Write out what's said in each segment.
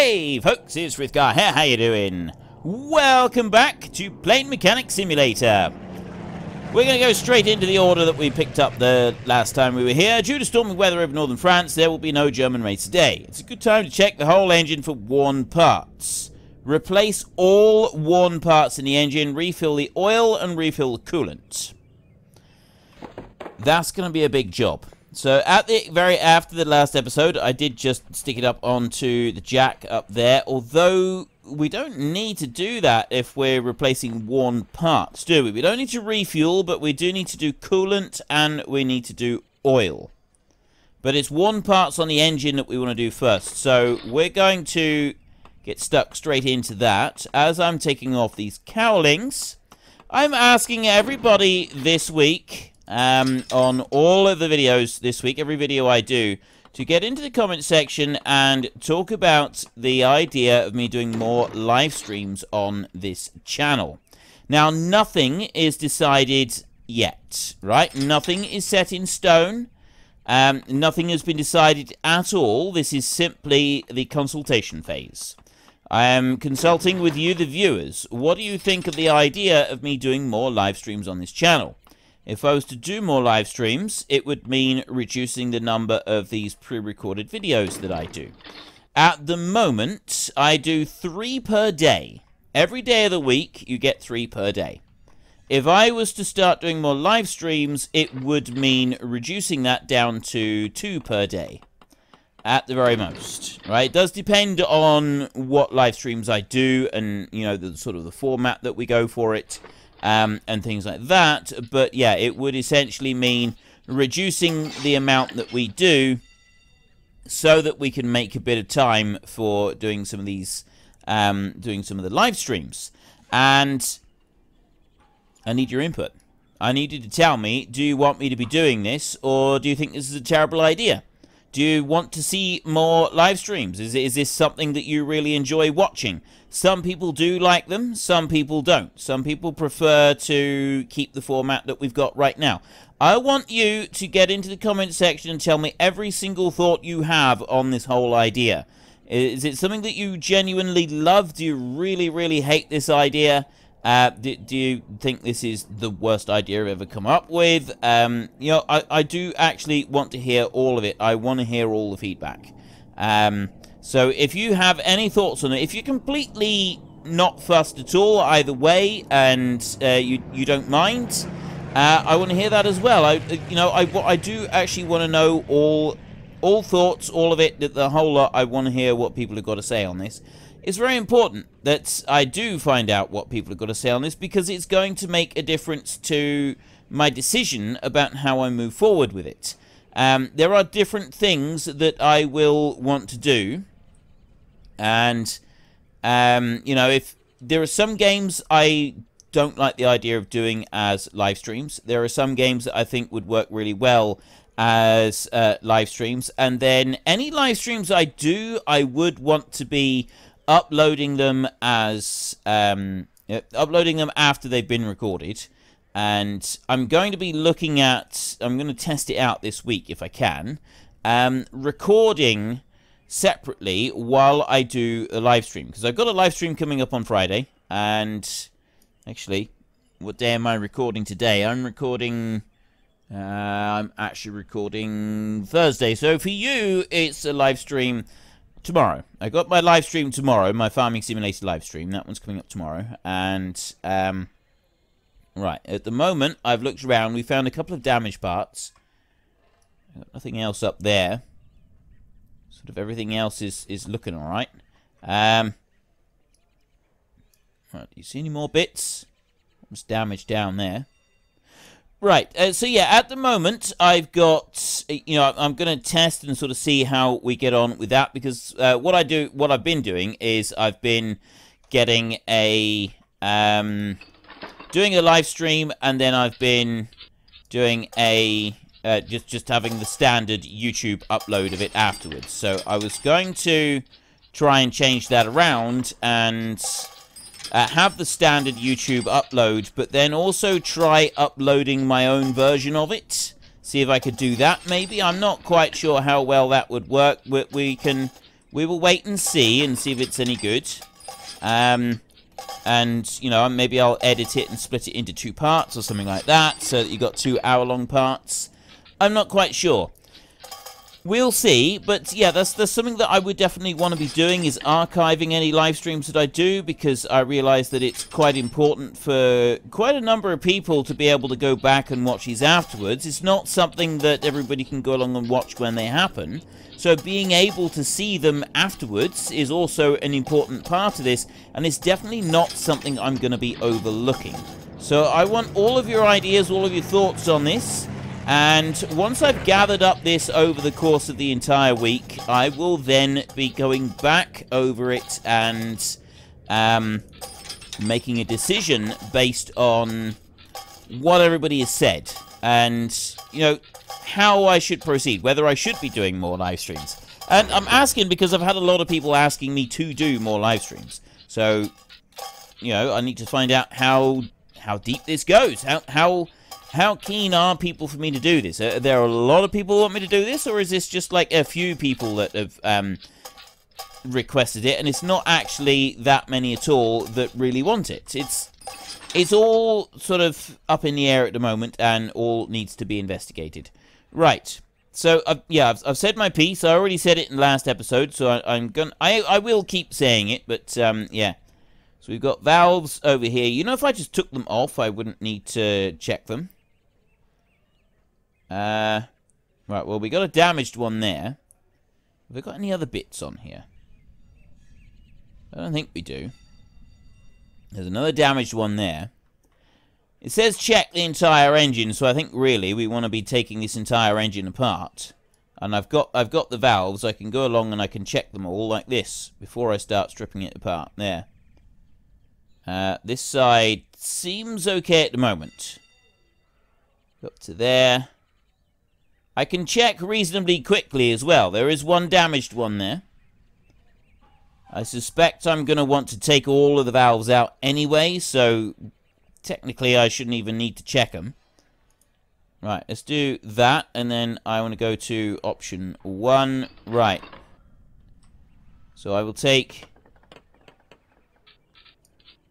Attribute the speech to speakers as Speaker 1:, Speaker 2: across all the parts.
Speaker 1: Hey folks, it's Frithgar here, how you doing? Welcome back to Plane Mechanic Simulator. We're going to go straight into the order that we picked up the last time we were here. Due to stormy weather over northern France, there will be no German race today. It's a good time to check the whole engine for worn parts. Replace all worn parts in the engine, refill the oil and refill the coolant. That's going to be a big job. So at the after the last episode, I did just stick it up onto the jack up there, although we don't need to do that if we're replacing worn parts, do we? We don't need to refuel, but we do need to do coolant and we need to do oil. But it's worn parts on the engine that we want to do first. So we're going to get stuck straight into that. As I'm taking off these cowlings, I'm asking everybody this week, on all of the videos this week, every video I do, to get into the comment section and talk about the idea of me doing more live streams on this channel. Now, nothing is decided yet, right? Nothing is set in stone. Nothing has been decided at all. This is simply the consultation phase. I am consulting with you, the viewers. What do you think of the idea of me doing more live streams on this channel? If I was to do more live streams, it would mean reducing the number of these pre-recorded videos that I do. At the moment, I do 3 per day. Every day of the week, you get 3 per day. If I was to start doing more live streams, it would mean reducing that down to 2 per day. At the very most, right? It does depend on what live streams I do and, you know, the sort of the format that we go for it. And things like that, but yeah, it would essentially mean reducing the amount that we do so that we can make a bit of time for doing some of these, doing some of the live streams. And I need your input. I need you to tell me, do you want me to be doing this, or do you think this is a terrible idea? Do you want to see more live streams? Is this something that you really enjoy watching? Some people do like them, some people don't. Some people prefer to keep the format that we've got right now. I want you to get into the comment section and tell me every single thought you have on this whole idea. Is it something that you genuinely love? Do you really, really hate this idea? Do you think this is the worst idea I've ever come up with? You know, I do actually want to hear all of it. I want to hear all the feedback. So if you have any thoughts on it, if you're completely not fussed at all either way, and you don't mind, I want to hear that as well. I do actually want to know all thoughts, all of it, the whole lot. I want to hear what people have got to say on this. It's very important that I do find out what people have got to say on this, because it's going to make a difference to my decision about how I move forward with it. There are different things that I will want to do, and you know, if there are some games I don't like the idea of doing as live streams. There are some games that I think would work really well as live streams, and then any live streams I do, I would want to be uploading them as uploading them after they've been recorded. And I'm going to be looking at, I'm going to test it out this week if I can, recording separately while I do a live stream, because I've got a live stream coming up on Friday. And actually, what day am I recording today? I'm actually recording Thursday. So for you, it's a live stream tomorrow. I got my live stream tomorrow, my Farming Simulator live stream. That one's coming up tomorrow. And right, at the moment, I've looked around. We found a couple of damaged parts. Got nothing else up there. Sort of everything else is looking all right. Right, do you see any more bits? What was damaged down there? Right, so yeah, at the moment, I've got, you know, I'm going to test and sort of see how we get on with that, because what I've been doing is I've been getting a, doing a live stream, and then I've been doing a, just having the standard YouTube upload of it afterwards. So I was going to try and change that around and have the standard YouTube upload, but then also try uploading my own version of it. See if I could do that, maybe. I'm not quite sure how well that would work. We can we will wait and see if it's any good. And, you know, maybe I'll edit it and split it into 2 parts or something like that, so that you've got 2 hour-long parts. I'm not quite sure. We'll see, but yeah, that's something that I would definitely want to be doing, is archiving any live streams that I do, because I realise that it's quite important for quite a number of people to be able to go back and watch these afterwards. It's not something that everybody can go along and watch when they happen, so being able to see them afterwards is also an important part of this, and it's definitely not something I'm going to be overlooking. So I want all of your ideas, all of your thoughts on this. And once I've gathered up this over the course of the entire week, I will then be going back over it and making a decision based on what everybody has said. And, you know, how I should proceed, whether I should be doing more live streams. And I'm asking because I've had a lot of people asking me to do more live streams. So, you know, I need to find out how deep this goes. How keen are people for me to do this? Are there a lot of people who want me to do this, or is this just like a few people that have requested it, and it's not actually that many at all that really want it? It's all sort of up in the air at the moment, and all needs to be investigated. Right. So yeah, I've said my piece. I already said it in the last episode, so I will keep saying it. But yeah. So we've got valves over here. You know, if I just took them off, I wouldn't need to check them. Right, well, we got a damaged one there. Have we got any other bits on here? I don't think we do. There's another damaged one there. It says check the entire engine, so I think really we want to be taking this entire engine apart. And I've got the valves. I can go along and I can check them all like this before I start stripping it apart. There. This side seems okay at the moment. Up to there. I can check reasonably quickly as well. There is one damaged one there. I suspect I'm going to want to take all of the valves out anyway, so technically I shouldn't even need to check them. Right, let's do that, and then I want to go to option 1. Right. So I will take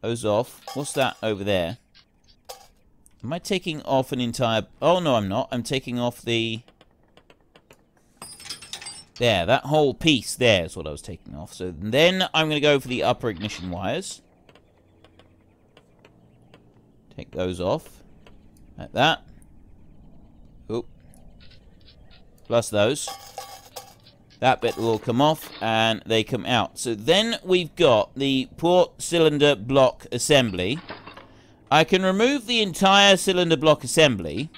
Speaker 1: those off. What's that over there? Am I taking off an entire... Oh, no, I'm not. I'm taking off the... There, that whole piece there is what I was taking off. So then I'm going to go for the upper ignition wires. Take those off. Like that. Oop. Plus those. That bit will all come off, and they come out. So then we've got the port cylinder block assembly. I can remove the entire cylinder block assembly.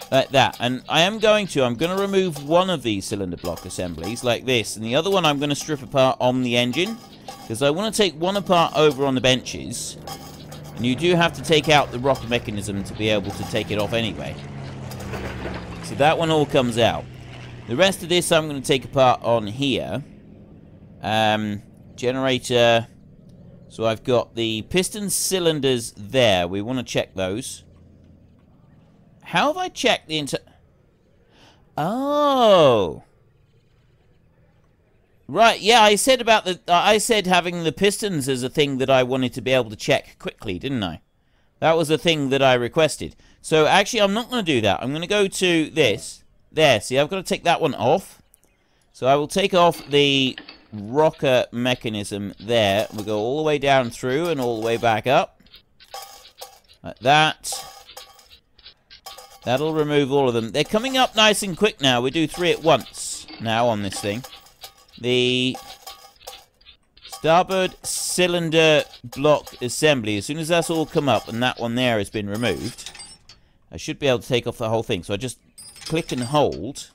Speaker 1: Like that. And I'm going to remove one of these cylinder block assemblies, like this. And the other one I'm going to strip apart on the engine. Because I want to take one apart over on the benches. And you do have to take out the rocker mechanism to be able to take it off anyway. So that one all comes out. The rest of this I'm going to take apart on here. Generator. So I've got the piston cylinders there. We want to check those. How have I checked the entire... Oh. Right, yeah, I said about the... I said having the pistons as a thing that I wanted to be able to check quickly, didn't I? That was a thing that I requested. So actually, I'm not going to do that. I'm going to go to this. There, see, I've got to take that one off. So I will take off the rocker mechanism there. We'll go all the way down through and all the way back up. Like that. That'll remove all of them. They're coming up nice and quick now. We do 3 at once now on this thing. The starboard cylinder block assembly, as soon as that's all come up and that one there has been removed, I should be able to take off the whole thing. So I just click and hold,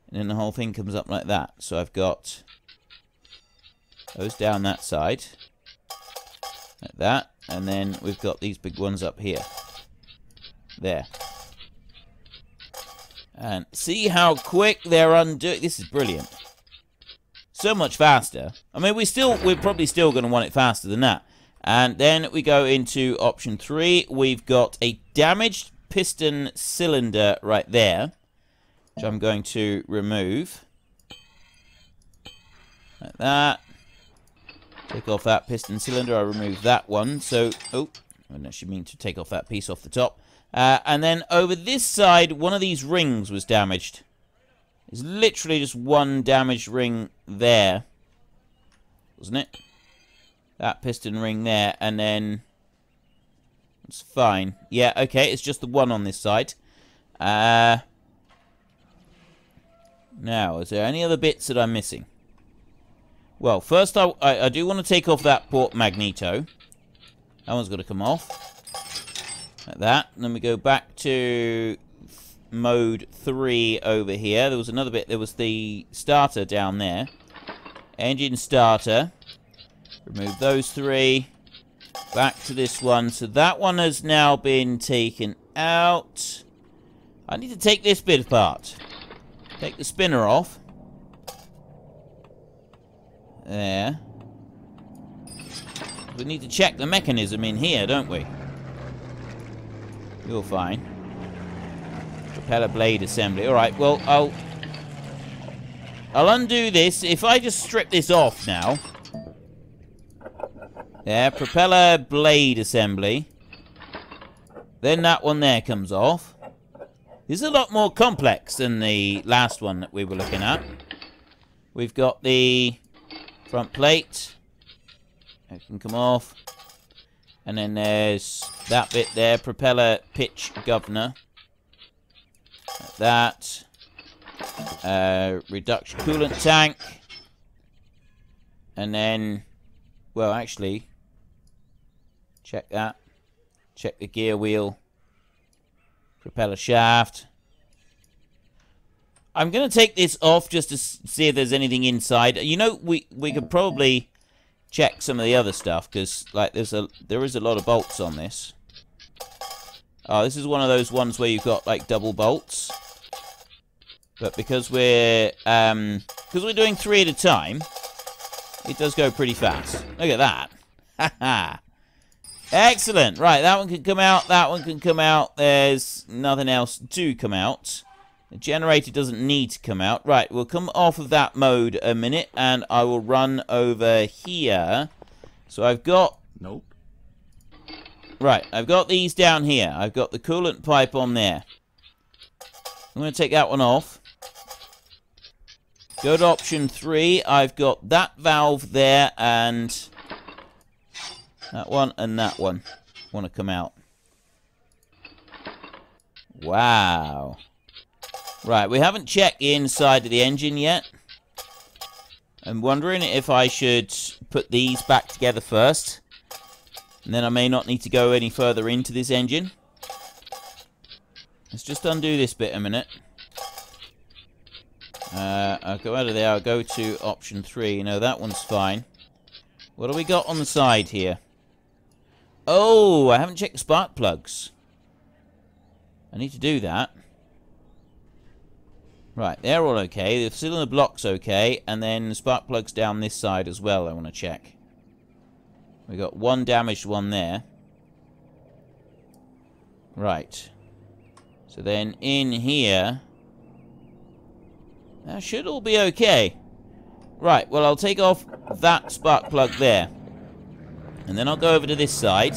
Speaker 1: and then the whole thing comes up like that. So I've got those down that side, like that, and then we've got these big ones up here. There. And see how quick they're undoing. This is brilliant. So much faster. I mean, we're probably still going to want it faster than that. And then we go into option 3. We've got a damaged piston cylinder right there, which I'm going to remove. Like that. Take off that piston cylinder. I remove that one. So, oh, I don't actually mean to take off that piece off the top. And then over this side, one of these rings was damaged. There's literally just one damaged ring there. Wasn't it? That piston ring there. And then it's fine. Yeah, okay. It's just the one on this side. Now, is there any other bits that I'm missing? Well, first I do want to take off that port magneto. That one's got to come off. Like that. And then we go back to mode 3 over here. There was another bit. There was the starter down there. Engine starter. Remove those 3. Back to this one. So that one has now been taken out. I need to take this bit apart. Take the spinner off. There. We need to check the mechanism in here, don't we? You're fine. Propeller blade assembly. Alright, well, I'll undo this. If I just strip this off now. There, propeller blade assembly. Then that one there comes off. This is a lot more complex than the last one that we were looking at. We've got the front plate. That can come off. And then there's that bit there. Propeller pitch governor. Like that. Reduction coolant tank. And then, well, actually, check that. Check the gear wheel. Propeller shaft. I'm going to take this off just to see if there's anything inside. You know, we could probably check some of the other stuff, because like there is a lot of bolts on this. Oh, this is one of those ones where you've got like double bolts. But because we're doing 3 at a time, it does go pretty fast. Look at that. Haha. Excellent. Right, that one can come out. That one can come out. There's nothing else to come out. The generator doesn't need to come out. Right, we'll come off of that mode a minute, and I will run over here. So I've got...
Speaker 2: Nope.
Speaker 1: Right, I've got these down here. I've got the coolant pipe on there. I'm going to take that one off. Go to option 3. I've got that valve there, and... that one and that one want to come out. Wow. Right, we haven't checked the inside of the engine yet. I'm wondering if I should put these back together first. And then I may not need to go any further into this engine. Let's just undo this bit a minute. I'll go out of there. I'll go to option 3. No, that one's fine. What do we got on the side here? Oh, I haven't checked the spark plugs. I need to do that. Right, they're all okay. The cylinder block's okay. And then the spark plug's down this side as well, I want to check. We got one damaged one there. Right. So then in here... that should all be okay. Right, well, I'll take off that spark plug there. And then I'll go over to this side.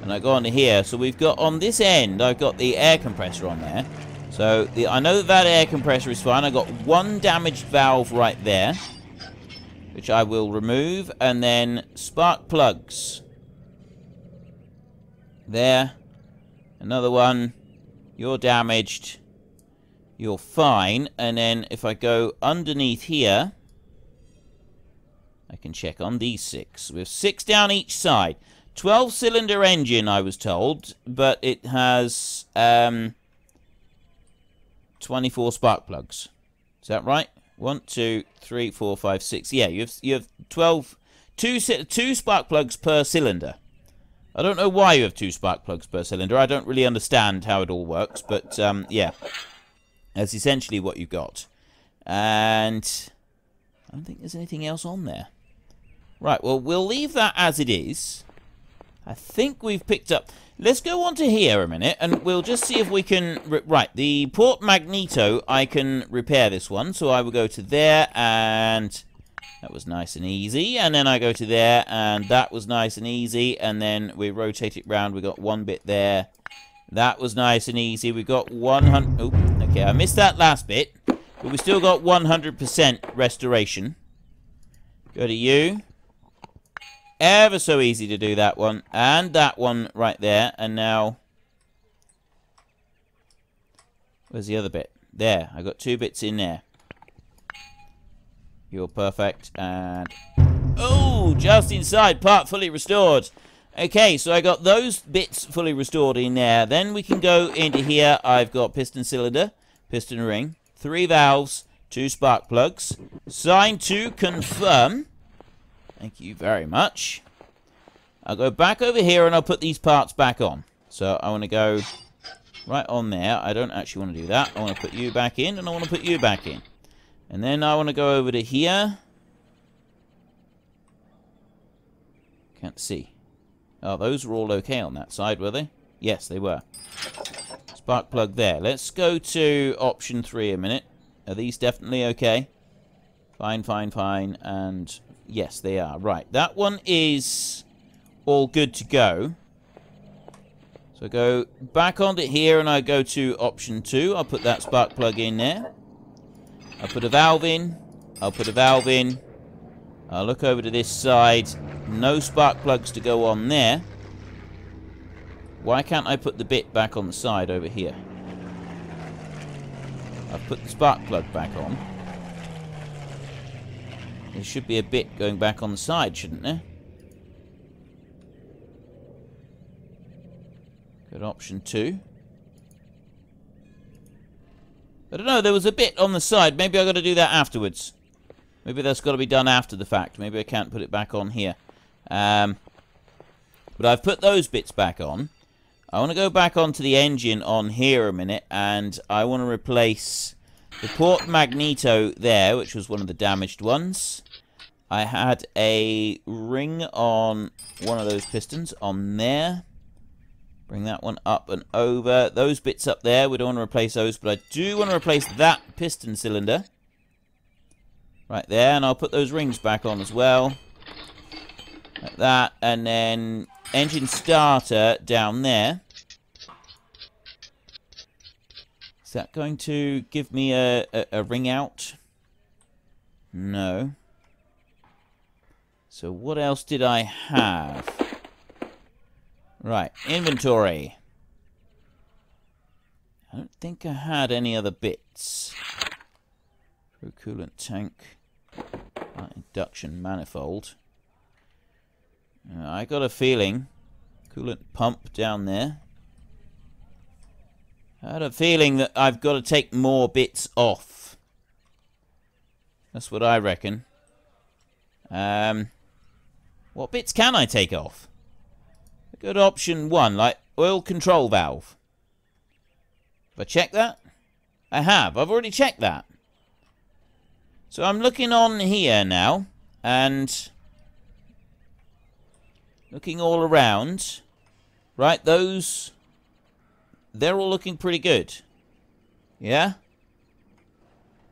Speaker 1: And I go onto here. So we've got, on this end, I've got the air compressor on there. So I know that air compressor is fine. I've got one damaged valve right there, which I will remove. And then spark plugs. There. Another one. You're damaged. You're fine. And then if I go underneath here, I can check on these 6. We have 6 down each side. 12-cylinder engine, I was told, but it has 24 spark plugs. Is that right? 1, 2, 3, 4, 5, 6. Yeah, you have 12, two spark plugs per cylinder. I don't know why you have 2 spark plugs per cylinder. I don't really understand how it all works, but yeah, that's essentially what you've got. And I don't think there's anything else on there. Right, well, we'll leave that as it is. I think we've picked up... Let's go on to here a minute, and we'll just see if we can... Right, the port magneto, I can repair this one. So I will go to there, and That was nice and easy. And then I go to there, and that was nice and easy. And then we rotate it round. We got one bit there. That was nice and easy. We got 100... Oh, okay, I missed that last bit. But we still got 100% restoration. Go to you. Ever so easy to do that one. And that one right there. And now... Where's the other bit? There. I got 2 bits in there. You're perfect. And... Oh! Just inside. Part fully restored. Okay, so I got those bits fully restored in there. Then we can go into here. I've got piston cylinder, piston ring, 3 valves, 2 spark plugs. Sign to confirm. Thank you very much. I'll go back over here and I'll put these parts back on. So I want to go right on there. I don't actually want to do that. I want to put you back in and I want to put you back in. And then I want to go over to here. Can't see. Oh, those were all okay on that side, were they? Yes, they were. Spark plug there. Let's go to option 3 a minute. Are these definitely okay? Fine, fine, fine. And yes, they are. Right, that one is all good to go. So I go back onto here and I go to option 2. I'll put that spark plug in there. I'll put a valve in. I'll put a valve in. I'll look over to this side. No spark plugs to go on there. Why can't I put the bit back on the side over here? I've put the spark plug back on. There should be a bit going back on the side, shouldn't there? Go to option 2. I don't know, there was a bit on the side. Maybe I've got to do that afterwards. Maybe that's got to be done after the fact. Maybe I can't put it back on here. But I've put those bits back on. I want to go back onto the engine on here a minute. And I want to replace the port magneto there, which was one of the damaged ones. I had a ring on one of those pistons on there. Bring that one up and over. Those bits up there, we don't want to replace those. But I do want to replace that piston cylinder. Right there, and I'll put those rings back on as well. Like that, and then engine starter down there. Is that going to give me a ring out? No. So what else did I have? Right, inventory. I don't think I had any other bits. Through coolant tank. Induction manifold. I got a feeling. Coolant pump down there. I had a feeling that I've got to take more bits off. That's what I reckon. What bits can I take off? Go to option 1, like oil control valve. Have I checked that? I have. I've already checked that. So I'm looking on here now, and looking all around. Right, those, they're all looking pretty good. Yeah?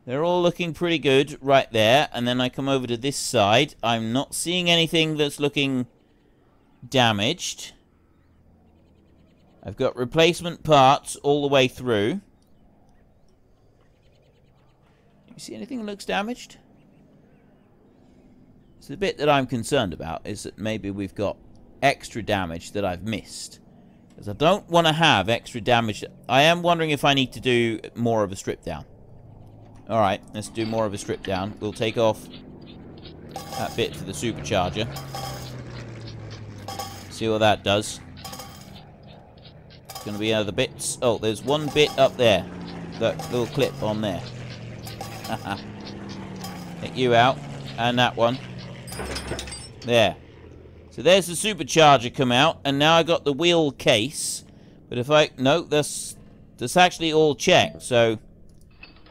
Speaker 1: They're all looking pretty good right there. And then I come over to this side. I'm not seeing anything that's looking damaged. I've got replacement parts all the way through. You see anything that looks damaged? So the bit that I'm concerned about is that maybe we've got extra damage that I've missed. Because I don't want to have extra damage. I am wondering if I need to do more of a strip down. Alright, let's do more of a strip down. We'll take off that bit for the supercharger. See what that does. It's going to be other bits. Oh, there's one bit up there. That little clip on there. Take you out. And that one. There. So there's the supercharger come out. And now I got the wheel case. But if I... No, that's actually all checked. So,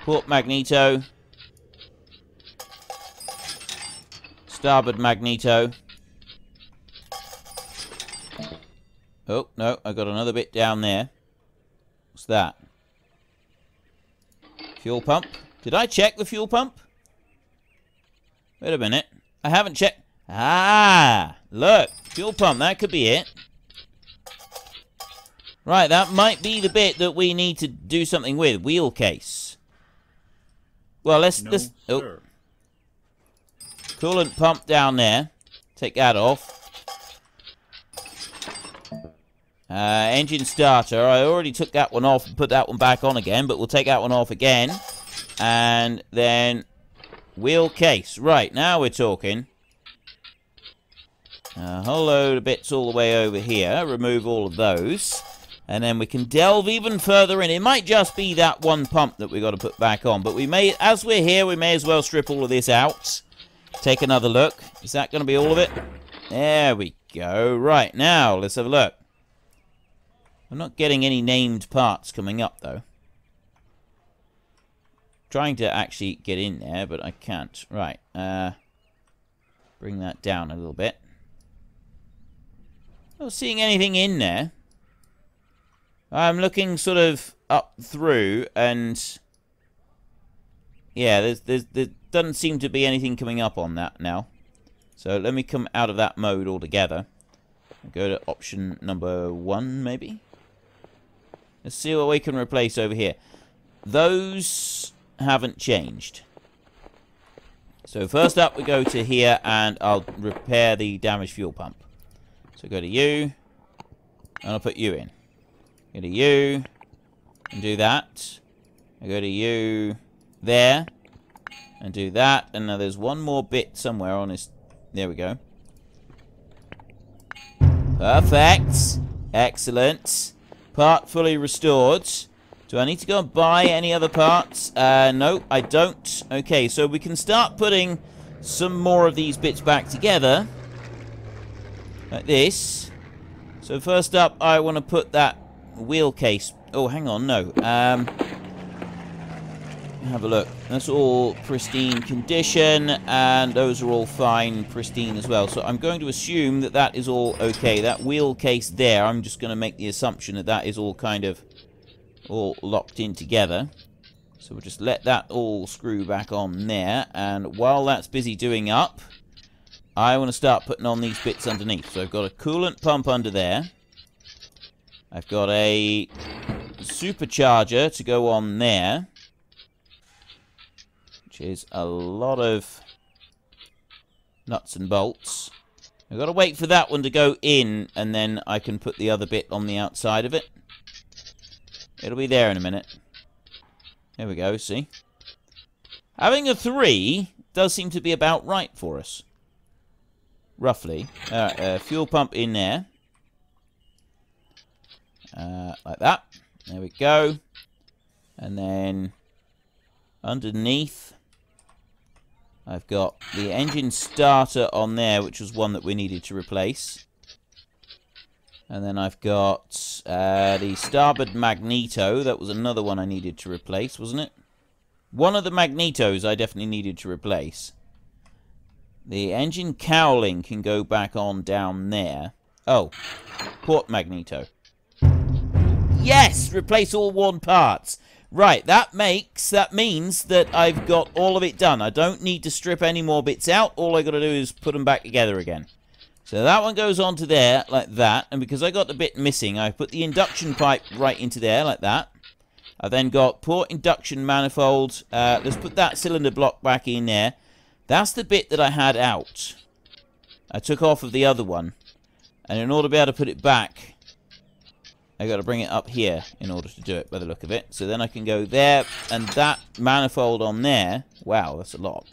Speaker 1: port magneto. Starboard magneto. Oh, no, I got another bit down there. What's that? Fuel pump. Did I check the fuel pump? Wait a minute. I haven't checked. Ah, look. Fuel pump. That could be it. Right, that might be the bit that we need to do something with. Wheel case. Well, let's... Oh. Coolant pump down there. Take that off. Engine starter. I already took that one off and put that one back on again, but we'll take that one off again. And then wheel case. Right, now we're talking. A whole load of bits all the way over here. Remove all of those. And then we can delve even further in. It might just be that one pump that we've got to put back on. But we may, as we're here, we may as well strip all of this out. Take another look. Is that going to be all of it? There we go. Right, now, let's have a look. I'm not getting any named parts coming up, though. Trying to actually get in there, but I can't. Right, bring that down a little bit. Not seeing anything in there. I'm looking sort of up through, and yeah, there doesn't seem to be anything coming up on that now. So let me come out of that mode altogether. Go to option number 1, maybe. Let's see what we can replace over here. Those haven't changed. So first up, we go to here, and I'll repair the damaged fuel pump. So go to you, and I'll put you in. Go to you, and do that. I go to you there, and do that. And now there's one more bit somewhere on this. There we go. Perfect. Excellent. Part fully restored. Do I need to go and buy any other parts? No, I don't. Okay, so we can start putting some more of these bits back together. Like this. So first up, I want to put that wheel case. Oh, hang on, no. Have a look. That's all pristine condition, and those are all fine, pristine as well. So I'm going to assume that that is all okay. That wheel case there, I'm just going to make the assumption that that is all kind of all locked in together. So we'll just let that all screw back on there, and while that's busy doing up, I want to start putting on these bits underneath. So I've got a coolant pump under there. I've got a supercharger to go on there, which is a lot of nuts and bolts. I've got to wait for that one to go in, and then I can put the other bit on the outside of it. It'll be there in a minute. There we go, see? Having a 3 does seem to be about right for us. Roughly. Alright, fuel pump in there. Like that. There we go. And then underneath, I've got the engine starter on there, which was one that we needed to replace. And then I've got the starboard magneto. That was another one I needed to replace, wasn't it? One of the magnetos I definitely needed to replace. The engine cowling can go back on down there. Oh, port magneto. Yes! Replace all worn parts. Right, that means that I've got all of it done. I don't need to strip any more bits out. All I got to do is put them back together again. So that one goes onto there like that. And because I got the bit missing, I put the induction pipe right into there like that. I then got port induction manifold. Let's put that cylinder block back in there. That's the bit that I had out. I took off of the other one. And in order to be able to put it back, I got to bring it up here in order to do it, by the look of it. So then I can go there, and that manifold on there. Wow, that's a lot.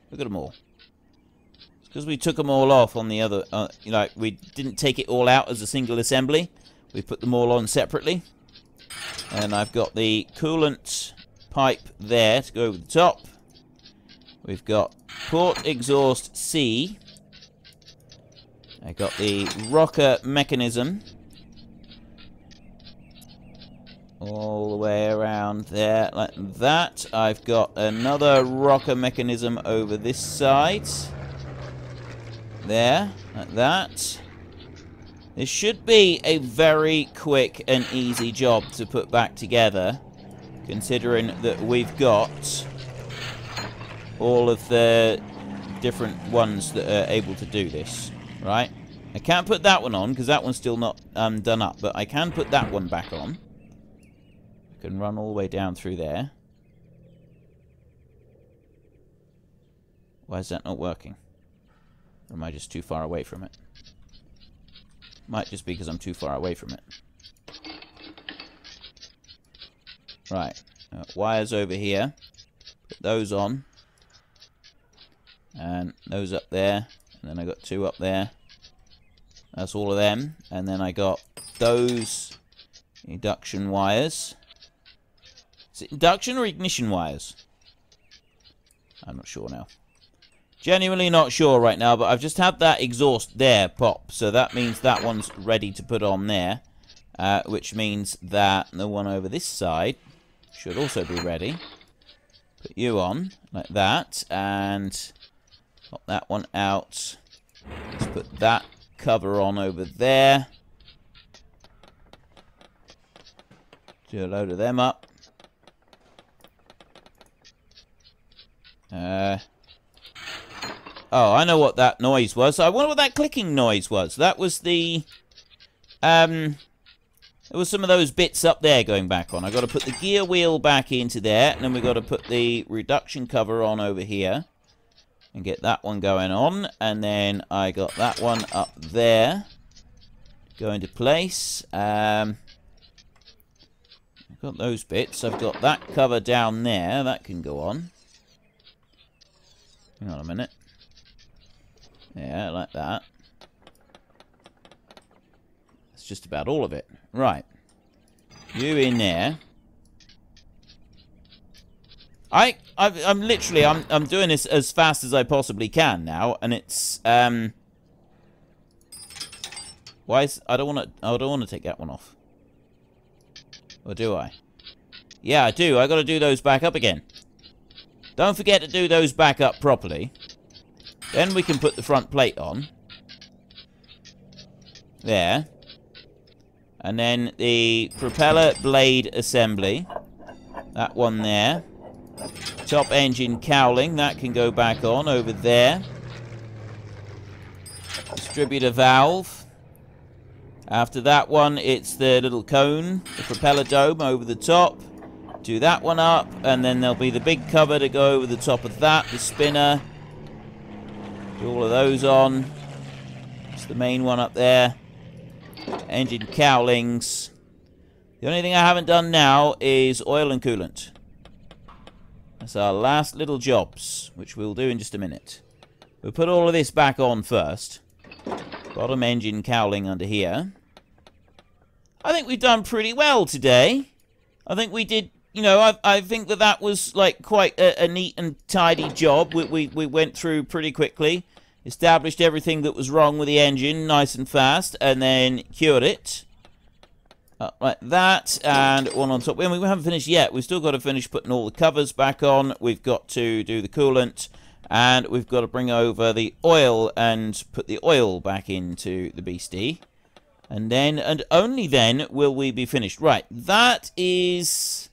Speaker 1: Look at them all. It's because we took them all off on the other, like we didn't take it all out as a single assembly. We put them all on separately. And I've got the coolant pipe there to go over the top. We've got port exhaust C. I got the rocker mechanism. All the way around there, like that. I've got another rocker mechanism over this side. There, like that. This should be a very quick and easy job to put back together, considering that we've got all of the different ones that are able to do this, right? I can't put that one on because that one's still not done up, but I can put that one back on. I can run all the way down through there. Why is that not working? Or am I just too far away from it? Might just be because I'm too far away from it. Right. Wires over here. Put those on. And those up there. And then I got 2 up there. That's all of them. And then I got those induction wires. Is it induction or ignition wires? I'm not sure now. Genuinely not sure right now, but I've just had that exhaust there pop. So that means that one's ready to put on there. Which means that the one over this side should also be ready. Put you on, like that. And pop that one out. Let's put that cover on over there. Do a load of them up. Oh, I know what that noise was. I wonder what that clicking noise was. That was the... there was some of those bits up there going back on. I've got to put the gear wheel back into there. And then we've got to put the reduction cover on over here. And get that one going on. And then I got that one up there. Go into place. I've got those bits. I've got that cover down there. That can go on. Hang on a minute. Yeah, like that. That's just about all of it. Right. You in there. I'm literally I'm doing this as fast as I possibly can now, and it's why is I don't want to take that one off. Or do I? Yeah, I do. I got to do those back up again. Don't forget to do those back up properly. Then we can put the front plate on. There. And then the propeller blade assembly. That one there. Top engine cowling. That can go back on over there. Distributor valve. After that one, it's the little cone. The propeller dome over the top. Do that one up. And then there'll be the big cover to go over the top of that. The spinner. Do all of those on. It's the main one up there. Engine cowlings. The only thing I haven't done now is oil and coolant. That's our last little jobs, which we'll do in just a minute. We'll put all of this back on first. Bottom engine cowling under here. I think we've done pretty well today. I think we did, you know, I think that was like quite a neat and tidy job. We went through pretty quickly. Established everything that was wrong with the engine nice and fast, and then cured it. Like that, and one on top. I mean, we haven't finished yet. We've still got to finish putting all the covers back on. We've got to do the coolant, and we've got to bring over the oil and put the oil back into the beastie. And then, and only then, will we be finished. Right, that is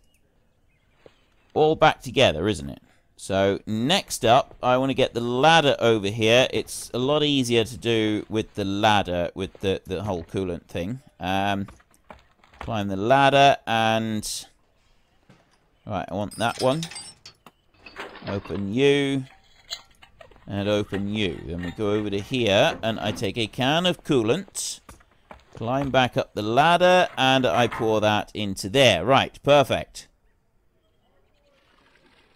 Speaker 1: all back together, isn't it? So, next up, I want to get the ladder over here. It's a lot easier to do with the ladder, with the whole coolant thing. Climb the ladder, and... Right, I want that one. Open you. And open you. Then we go over to here, and I take a can of coolant. Climb back up the ladder, and I pour that into there. Right, perfect.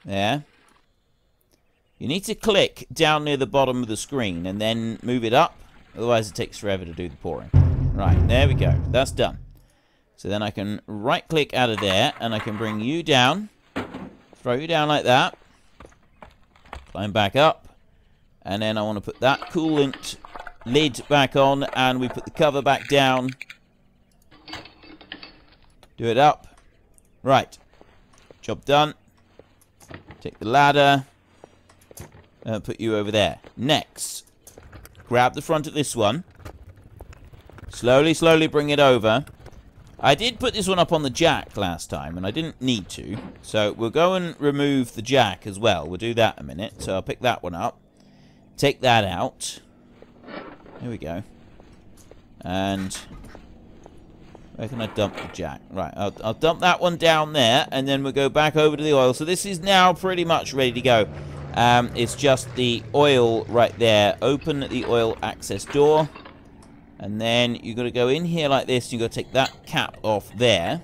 Speaker 1: There. You need to click down near the bottom of the screen and then move it up. Otherwise it takes forever to do the pouring. Right, there we go. That's done. So then I can right click out of there and I can bring you down. Throw you down like that. Climb back up. And then I want to put that coolant lid back on and we put the cover back down. Do it up. Right. Job done. Take the ladder. Put you over there. Next, grab the front of this one. Slowly, slowly bring it over. I did put this one up on the jack last time, and I didn't need to. So we'll go and remove the jack as well. We'll do that in a minute. So I'll pick that one up. Take that out. There we go. And where can I dump the jack? Right, I'll dump that one down there, and then we'll go back over to the oil. So this is now pretty much ready to go. It's just the oil right there. Open the oil access door. And then you've got to go in here like this. You've got to take that cap off there.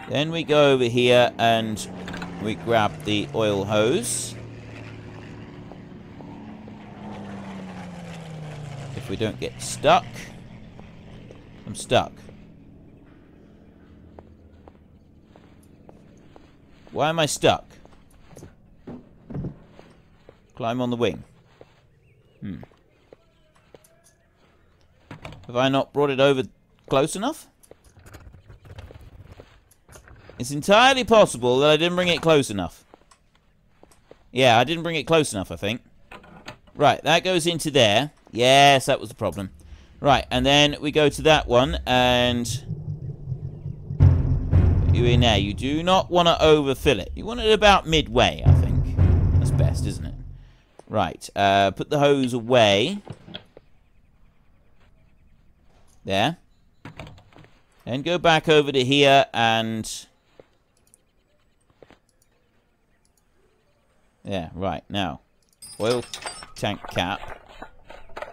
Speaker 1: Then we go over here and we grab the oil hose. If we don't get stuck. I'm stuck. Why am I stuck? Climb on the wing. Have I not brought it over close enough? It's entirely possible that I didn't bring it close enough. Yeah, I didn't bring it close enough, I think. Right, that goes into there. Yes, that was the problem. Right, and then we go to that one, and you in there. You do not want to overfill it. You want it about midway, I think. That's best, isn't it? Right, put the hose away. There. Then go back over to here and... Yeah, right, now. Oil tank cap.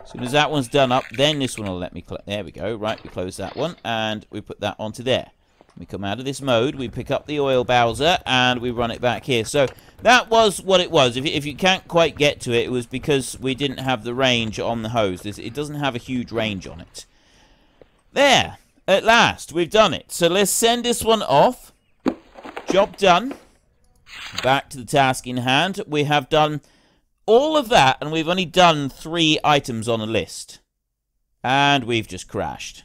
Speaker 1: As soon as that one's done up, then this one will let me... There we go. Right, we close that one, and we put that onto there. We come out of this mode, we pick up the oil bowser, and we run it back here. So, that was what it was. If you can't quite get to it, it was because we didn't have the range on the hose. It doesn't have a huge range on it. There! At last, we've done it. So, let's send this one off. Job done. Back to the task in hand. We have done all of that, and we've only done 3 items on a list. And we've just crashed.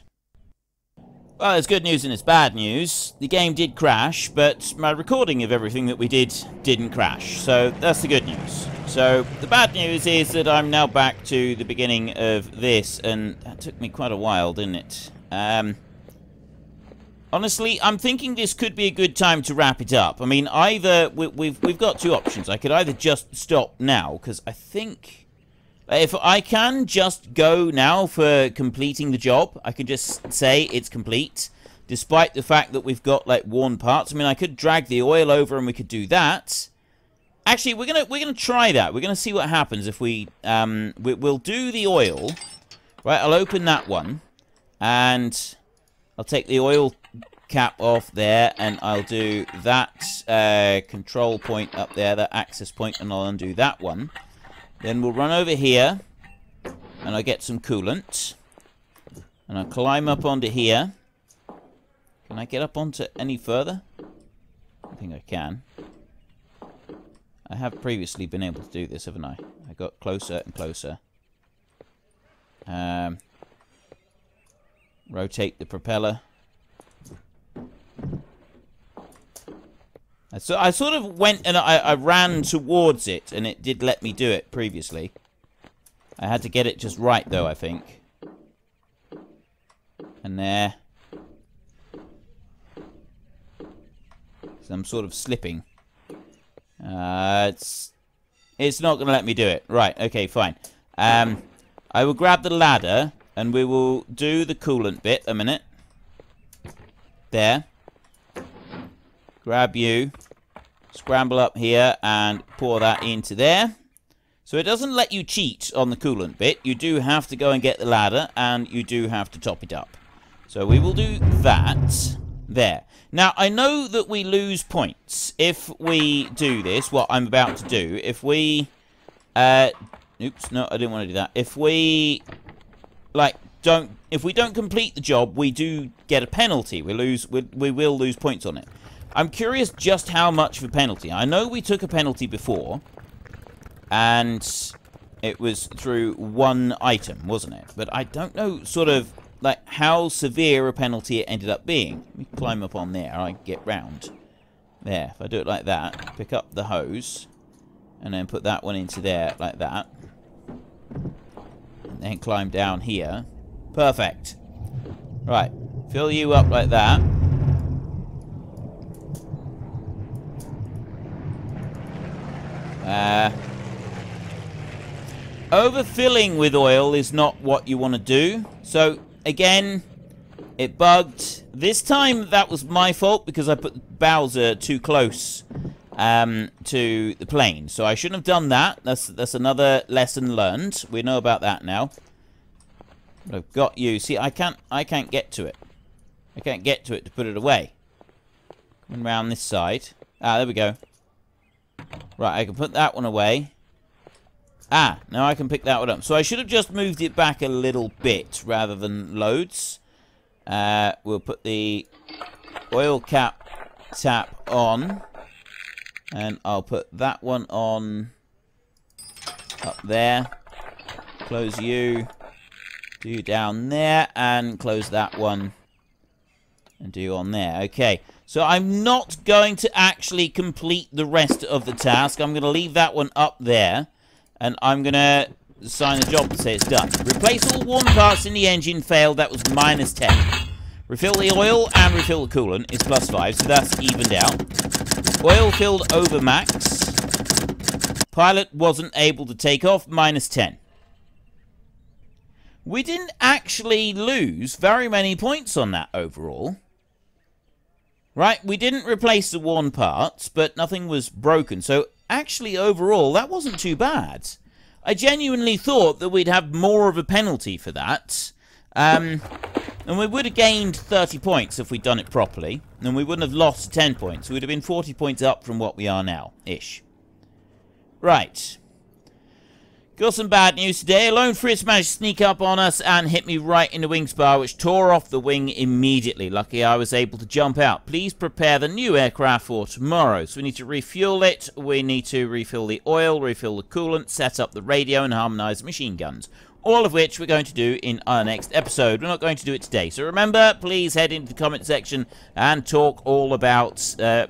Speaker 1: Well, there's good news and there's bad news. The game did crash, but my recording of everything that we didn't crash. So, that's the good news. So, the bad news is that I'm now back to the beginning of this, and that took me quite a while, didn't it? Honestly, I'm thinking this could be a good time to wrap it up. I mean, either... We've got 2 options. I could either just stop now, because I think... If I can just go now for completing the job, I could just say it's complete, despite the fact that we've got, like, worn parts. I mean, I could drag the oil over and we could do that. Actually, we're gonna try that. We're gonna see what happens if we... we'll do the oil. Right, I'll open that one. And I'll take the oil cap off there, and I'll do that control point up there, that access point, and I'll undo that one. Then we'll run over here, and I'll get some coolant. And I'll climb up onto here. Can I get up onto any further? I think I can. I have previously been able to do this, haven't I? I got closer and closer. Rotate the propeller. So I sort of went and I ran towards it, and it did let me do it previously. I had to get it just right, though, I think. And there. So I'm sort of slipping. It's not going to let me do it. Right, okay, fine. I will grab the ladder, and we will do the coolant bit a minute. There. Grab you. Scramble up here and pour that into there. So it doesn't let you cheat on the coolant bit. You do have to go and get the ladder, and you do have to top it up. So we will do that. There. Now, I know that we lose points if we do this, what I'm about to do. If we... oops, no, I didn't want to do that. If we... If we don't complete the job, we do get a penalty. We will lose points on it. I'm curious just how much of a penalty. I know we took a penalty before, and it was through 1 item, wasn't it? But I don't know sort of, like, how severe a penalty it ended up being. Let me climb up on there. I get round. There. If I do it like that, pick up the hose, and then put that one into there like that. And then climb down here. Perfect. Right. Fill you up like that. Overfilling with oil is not what you want to do. So, again, it bugged. This time, that was my fault because I put Bowser too close to the plane. So I shouldn't have done that. That's another lesson learned. We know about that now. But I've got you. See, I can't get to it. I can't get to it to put it away. Coming around this side. Ah, there we go. Right, I can put that one away. Ah, now I can pick that one up. So I should have just moved it back a little bit rather than loads. We'll put the oil cap tap on. And I'll put that one on up there. Close you. Do you down there. And close that one. And do you on there. Okay. So I'm not going to actually complete the rest of the task. I'm going to leave that one up there. And I'm going to sign the job to say it's done. Replace all worn parts in the engine failed. That was minus 10. Refill the oil and refill the coolant is plus 5. So that's evened out. Oil filled over max. Pilot wasn't able to take off. Minus 10. We didn't actually lose very many points on that overall. Right, we didn't replace the worn parts, but nothing was broken. So actually, overall, that wasn't too bad. I genuinely thought that we'd have more of a penalty for that. And we would have gained 30 points if we'd done it properly. And we wouldn't have lost 10 points. We'd have been 40 points up from what we are now-ish. Right. Got some bad news today. A lone Fritz managed to sneak up on us and hit me right in the wing spar, which tore off the wing immediately. Lucky I was able to jump out. Please prepare the new aircraft for tomorrow. So we need to refuel it. We need to refill the oil, refill the coolant, set up the radio, and harmonize the machine guns. All of which we're going to do in our next episode. We're not going to do it today. So remember, please head into the comment section and talk all about the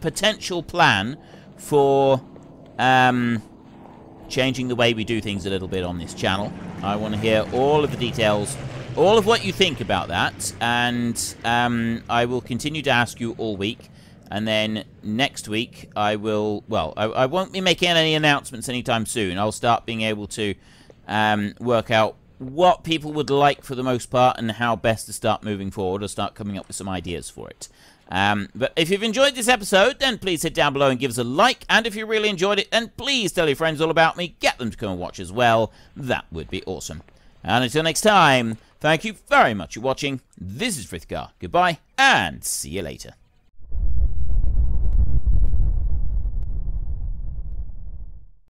Speaker 1: potential plan for changing the way we do things a little bit on this channel. I want to hear all of the details, all of what you think about that, and I will continue to ask you all week, and then next week I will, well, I won't be making any announcements anytime soon. I'll start being able to work out what people would like for the most part and how best to start moving forward, or start coming up with some ideas for it. But if you've enjoyed this episode, then please hit down below and give us a like. And if you really enjoyed it, then please tell your friends all about me. Get them to come and watch as well. That would be awesome. And until next time, thank you very much for watching. This is Frithgar. Goodbye, and see you later.